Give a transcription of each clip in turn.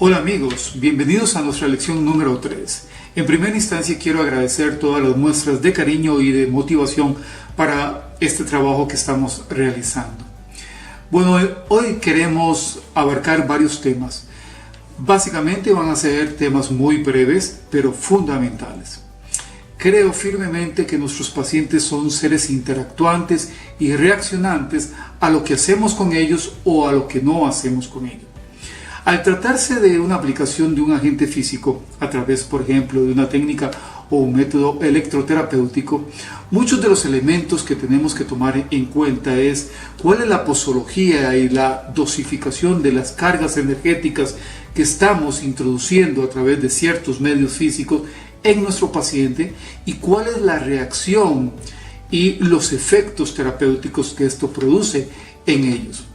Hola amigos, bienvenidos a nuestra lección número 3. En primera instancia quiero agradecer todas las muestras de cariño y de motivación para este trabajo que estamos realizando. Bueno, hoy queremos abarcar varios temas. Básicamente van a ser temas muy breves, pero fundamentales. Creo firmemente que nuestros pacientes son seres interactuantes y reaccionantes a lo que hacemos con ellos o a lo que no hacemos con ellos. Al tratarse de una aplicación de un agente físico a través, por ejemplo, de una técnica o un método electroterapéutico, muchos de los elementos que tenemos que tomar en cuenta es cuál es la posología y la dosificación de las cargas energéticas que estamos introduciendo a través de ciertos medios físicos en nuestro paciente y cuál es la reacción y los efectos terapéuticos que esto produce en ellos.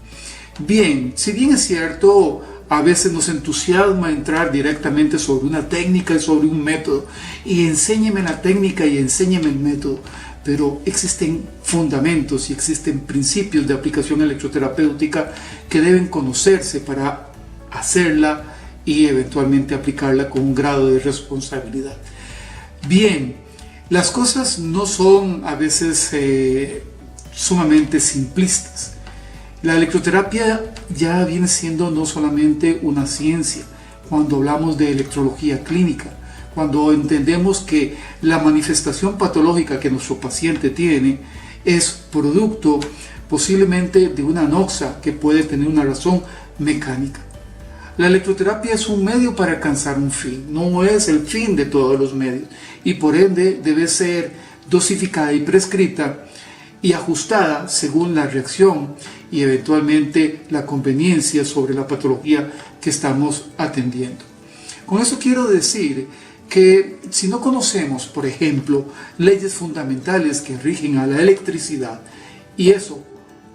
Bien, si bien es cierto, a veces nos entusiasma entrar directamente sobre una técnica y sobre un método y enséñeme la técnica y enséñeme el método, pero existen fundamentos y existen principios de aplicación electroterapéutica que deben conocerse para hacerla y eventualmente aplicarla con un grado de responsabilidad. Bien, las cosas no son a veces sumamente simplistas. La electroterapia ya viene siendo no solamente una ciencia, cuando hablamos de electrología clínica, cuando entendemos que la manifestación patológica que nuestro paciente tiene es producto posiblemente de una anoxia que puede tener una razón mecánica. La electroterapia es un medio para alcanzar un fin, no es el fin de todos los medios y por ende debe ser dosificada y prescrita y ajustada según la reacción y eventualmente la conveniencia sobre la patología que estamos atendiendo. Con eso quiero decir que si no conocemos, por ejemplo, leyes fundamentales que rigen a la electricidad y eso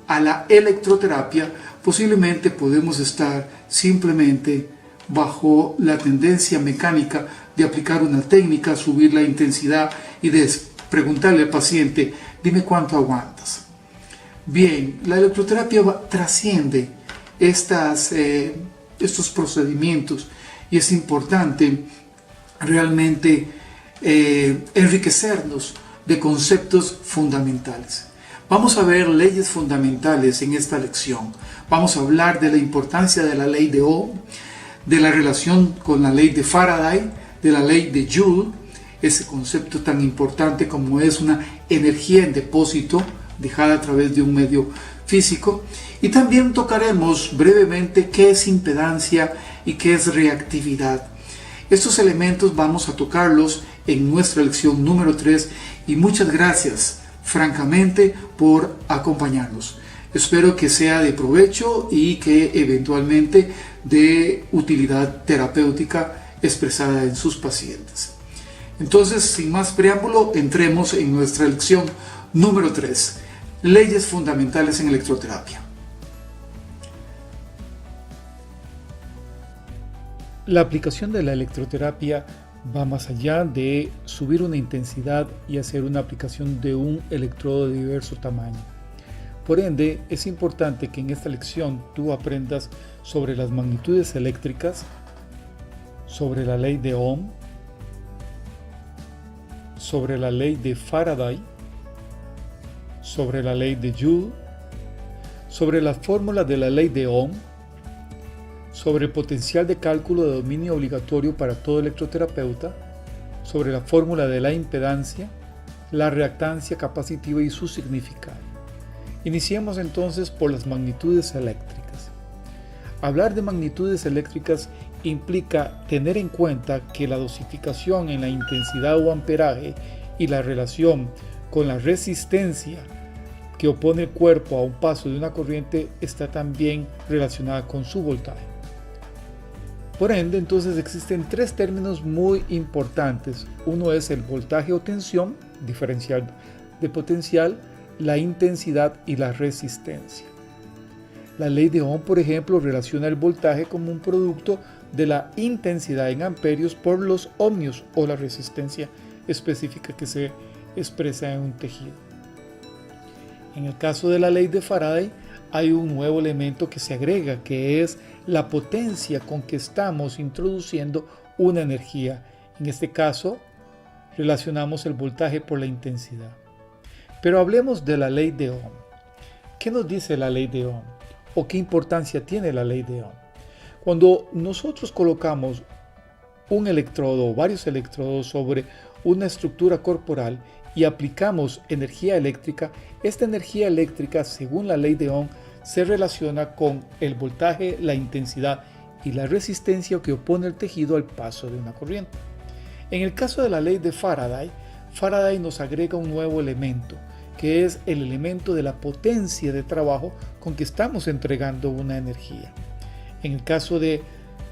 a la electroterapia, posiblemente podemos estar simplemente bajo la tendencia mecánica de aplicar una técnica, subir la intensidad y preguntarle al paciente, dime cuánto aguantas. Bien, la electroterapia trasciende estos procedimientos y es importante realmente enriquecernos de conceptos fundamentales. Vamos a ver leyes fundamentales en esta lección. Vamos a hablar de la importancia de la ley de Ohm, de la relación con la ley de Faraday, de la ley de Joule, ese concepto tan importante como es una energía en depósito dejada a través de un medio físico, y también tocaremos brevemente qué es impedancia y qué es reactividad. Estos elementos vamos a tocarlos en nuestra lección número 3 y muchas gracias francamente por acompañarnos. Espero que sea de provecho y que eventualmente dé utilidad terapéutica expresada en sus pacientes. Entonces, sin más preámbulo, entremos en nuestra lección número 3, leyes fundamentales en electroterapia. La aplicación de la electroterapia va más allá de subir una intensidad y hacer una aplicación de un electrodo de diverso tamaño. Por ende, es importante que en esta lección tú aprendas sobre las magnitudes eléctricas, sobre la ley de Ohm, sobre la ley de Faraday, sobre la ley de Joule, sobre la fórmula de la ley de Ohm, sobre el potencial de cálculo de dominio obligatorio para todo electroterapeuta, sobre la fórmula de la impedancia, la reactancia capacitiva y su significado. Iniciemos entonces por las magnitudes eléctricas. Hablar de magnitudes eléctricas implica tener en cuenta que la dosificación en la intensidad o amperaje y la relación con la resistencia que opone el cuerpo a un paso de una corriente está también relacionada con su voltaje. Por ende, entonces existen tres términos muy importantes. Uno es el voltaje o tensión, diferencial de potencial, la intensidad y la resistencia. La ley de Ohm, por ejemplo, relaciona el voltaje como un producto de la intensidad en amperios por los ohmios o la resistencia específica que se expresa en un tejido. En el caso de la ley de Faraday hay un nuevo elemento que se agrega, que es la potencia con que estamos introduciendo una energía. En este caso, relacionamos el voltaje por la intensidad. Pero hablemos de la ley de Ohm. ¿Qué nos dice la ley de Ohm? ¿O qué importancia tiene la ley de Ohm? Cuando nosotros colocamos un electrodo o varios electrodos sobre una estructura corporal y aplicamos energía eléctrica, esta energía eléctrica, según la ley de Ohm, se relaciona con el voltaje, la intensidad y la resistencia que opone el tejido al paso de una corriente. En el caso de la ley de Faraday, Faraday nos agrega un nuevo elemento, que es el elemento de la potencia de trabajo con que estamos entregando una energía. En el caso de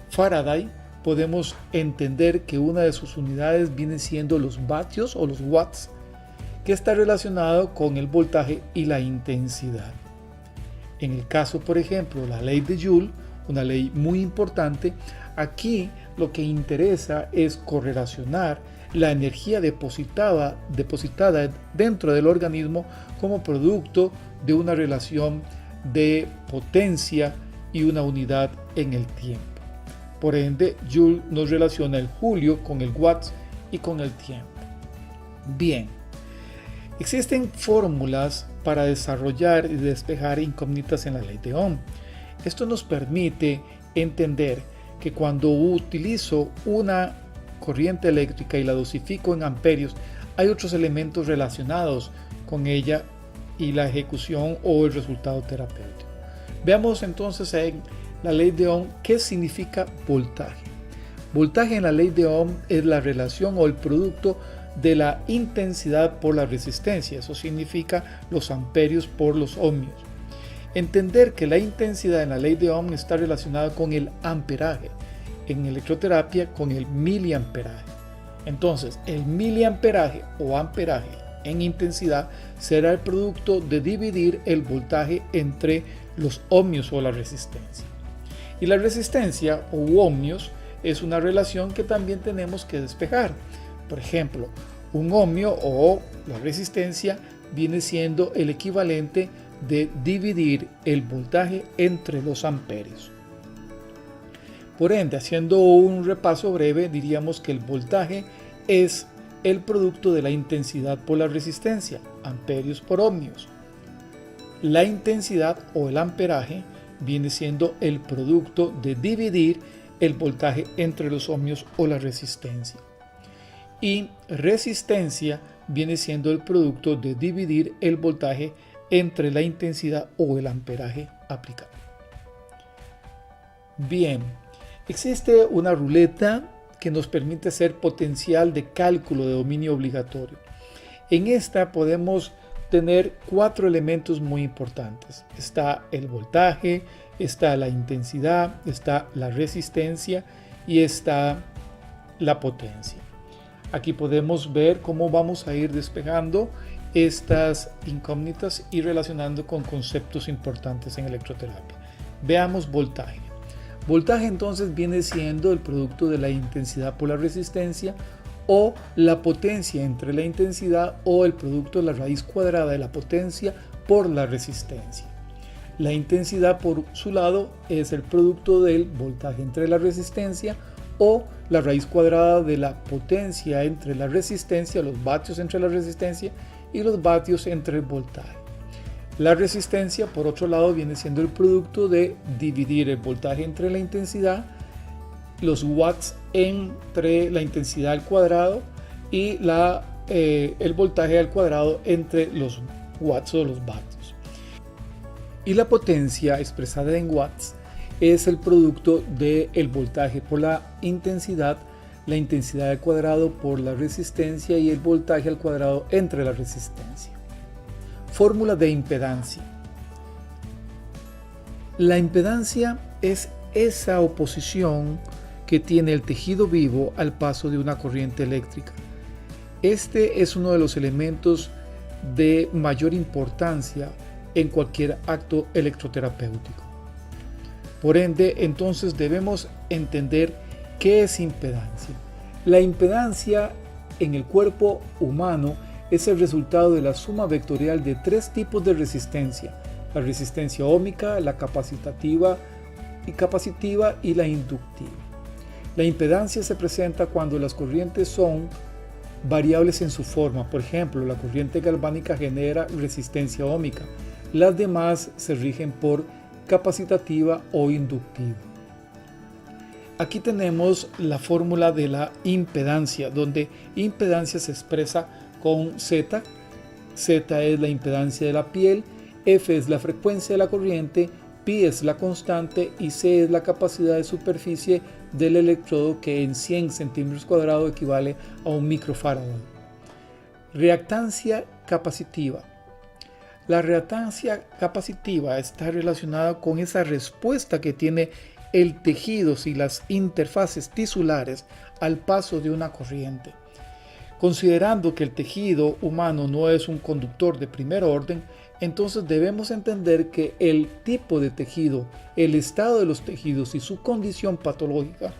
Faraday, podemos entender que una de sus unidades viene siendo los vatios o los watts, que está relacionado con el voltaje y la intensidad. En el caso, por ejemplo, la ley de Joule, una ley muy importante, aquí lo que interesa es correlacionar la energía depositada dentro del organismo como producto de una relación de potencia y una unidad en el tiempo. Por ende, Joule nos relaciona el julio con el watts y con el tiempo. Bien, existen fórmulas para desarrollar y despejar incógnitas en la ley de Ohm. Esto nos permite entender que cuando utilizo una corriente eléctrica y la dosifico en amperios, hay otros elementos relacionados con ella y la ejecución o el resultado terapéutico. Veamos entonces en la ley de Ohm qué significa voltaje. Voltaje en la ley de Ohm es la relación o el producto de la intensidad por la resistencia. Eso significa los amperios por los ohmios. Entender que la intensidad en la ley de Ohm está relacionada con el amperaje, en electroterapia con el miliamperaje. Entonces, el miliamperaje o amperaje en intensidad será el producto de dividir el voltaje entre los ohmios o la resistencia. Y la resistencia o ohmios es una relación que también tenemos que despejar. Por ejemplo, un ohmio o la resistencia viene siendo el equivalente de dividir el voltaje entre los amperios. Por ende, haciendo un repaso breve, diríamos que el voltaje es el producto de la intensidad por la resistencia, amperios por ohmios. La intensidad o el amperaje viene siendo el producto de dividir el voltaje entre los ohmios o la resistencia. Y resistencia viene siendo el producto de dividir el voltaje entre la intensidad o el amperaje aplicado. Bien, existe una ruleta que nos permite hacer potencial de cálculo de dominio obligatorio. En esta podemos tener 4 elementos muy importantes. Está el voltaje, está la intensidad, está la resistencia y está la potencia. Aquí podemos ver cómo vamos a ir despejando estas incógnitas y relacionando con conceptos importantes en electroterapia. Veamos voltaje. Voltaje entonces viene siendo el producto de la intensidad por la resistencia o la potencia entre la intensidad o el producto de la raíz cuadrada de la potencia por la resistencia. La intensidad por su lado es el producto del voltaje entre la resistencia o la raíz cuadrada de la potencia entre la resistencia, los vatios entre la resistencia y los vatios entre el voltaje. La resistencia, por otro lado, viene siendo el producto de dividir el voltaje entre la intensidad, los watts entre la intensidad al cuadrado y el voltaje al cuadrado entre los watts o los vatios. Y la potencia, expresada en watts, es el producto del voltaje por la intensidad al cuadrado por la resistencia y el voltaje al cuadrado entre la resistencia. Fórmula de impedancia. La impedancia es esa oposición que tiene el tejido vivo al paso de una corriente eléctrica. Este es uno de los elementos de mayor importancia en cualquier acto electroterapéutico. Por ende, entonces debemos entender qué es impedancia. La impedancia en el cuerpo humano es el resultado de la suma vectorial de 3 tipos de resistencia: la resistencia óhmica, la capacitiva capacitiva y la inductiva. La impedancia se presenta cuando las corrientes son variables en su forma. Por ejemplo, la corriente galvánica genera resistencia óhmica. Las demás se rigen por capacitativa o inductiva. Aquí tenemos la fórmula de la impedancia, donde impedancia se expresa con Z. Z es la impedancia de la piel, F es la frecuencia de la corriente, Pi es la constante y C es la capacidad de superficie del electrodo, que en 100 centímetros cuadrados equivale a 1 microfarad. Reactancia capacitiva. La reactancia capacitiva está relacionada con esa respuesta que tiene el tejido y las interfaces tisulares al paso de una corriente. Considerando que el tejido humano no es un conductor de primer orden, entonces debemos entender que el tipo de tejido, el estado de los tejidos y su condición patológica,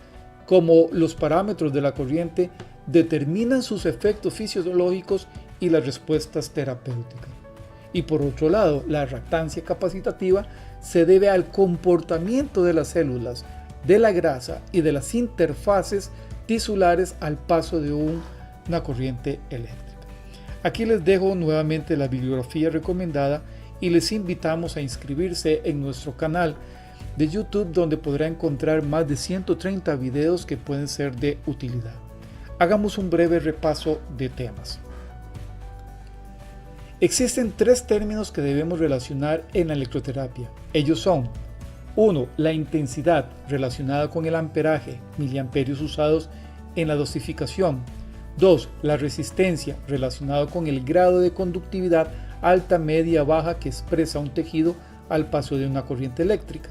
como los parámetros de la corriente, determinan sus efectos fisiológicos y las respuestas terapéuticas. Y por otro lado, la reactancia capacitativa se debe al comportamiento de las células, de la grasa y de las interfaces tisulares al paso de una corriente eléctrica. Aquí les dejo nuevamente la bibliografía recomendada y les invitamos a inscribirse en nuestro canal de YouTube, donde podrá encontrar más de 130 videos que pueden ser de utilidad. Hagamos un breve repaso de temas. Existen 3 términos que debemos relacionar en la electroterapia. Ellos son: 1. La intensidad, relacionada con el amperaje, miliamperios usados en la dosificación. 2. La resistencia, relacionada con el grado de conductividad alta, media, baja que expresa un tejido al paso de una corriente eléctrica.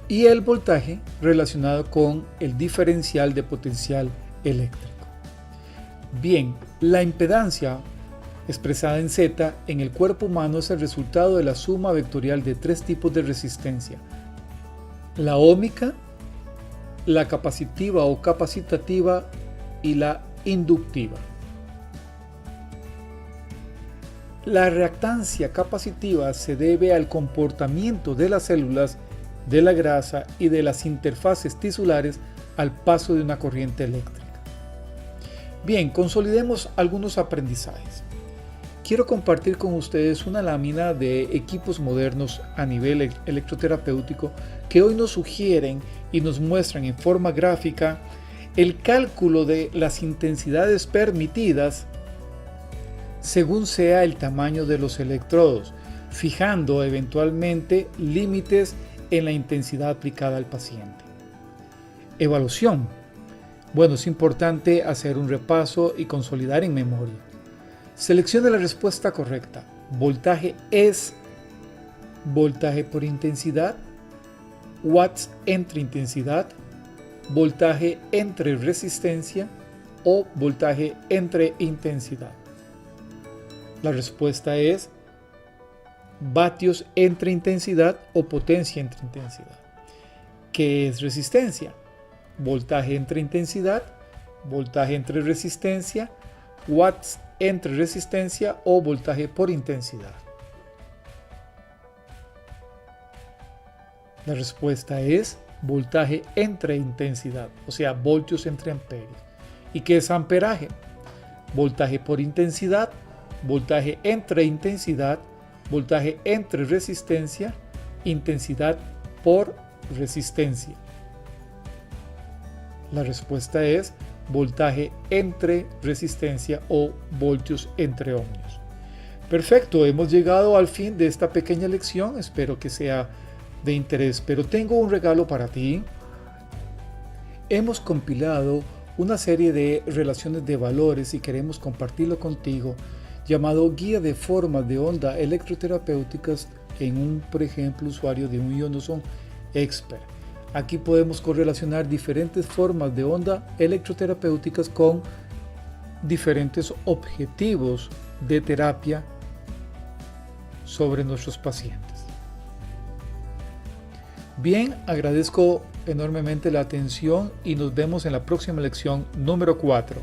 Y el voltaje, relacionado con el diferencial de potencial eléctrico. Bien, la impedancia, expresada en Z, en el cuerpo humano es el resultado de la suma vectorial de 3 tipos de resistencia: la óhmica, la capacitiva o capacitativa y la inductiva. La reactancia capacitiva se debe al comportamiento de las células, de la grasa y de las interfaces tisulares al paso de una corriente eléctrica. Bien, consolidemos algunos aprendizajes. Quiero compartir con ustedes una lámina de equipos modernos a nivel electroterapéutico que hoy nos sugieren y nos muestran en forma gráfica el cálculo de las intensidades permitidas según sea el tamaño de los electrodos, fijando eventualmente límites en la intensidad aplicada al paciente. Evaluación. Bueno, es importante hacer un repaso y consolidar en memoria. Seleccione la respuesta correcta. Voltaje es voltaje por intensidad, watts entre intensidad, voltaje entre resistencia o voltaje entre intensidad. La respuesta es vatios entre intensidad o potencia entre intensidad. ¿Qué es resistencia? Voltaje entre intensidad, voltaje entre resistencia, watts entre resistencia o voltaje por intensidad. La respuesta es voltaje entre intensidad, o sea, voltios entre amperios. ¿Y qué es amperaje? Voltaje por intensidad, voltaje entre intensidad, voltaje entre resistencia, intensidad por resistencia. La respuesta es voltaje entre resistencia o voltios entre ohmios. Perfecto, hemos llegado al fin de esta pequeña lección, espero que sea de interés, pero tengo un regalo para ti. Hemos compilado una serie de relaciones de valores y queremos compartirlo contigo, llamado Guía de Formas de Onda Electroterapéuticas en un, por ejemplo, usuario de un Ionoson Expert. Aquí podemos correlacionar diferentes formas de onda electroterapéuticas con diferentes objetivos de terapia sobre nuestros pacientes. Bien, agradezco enormemente la atención y nos vemos en la próxima lección número 4.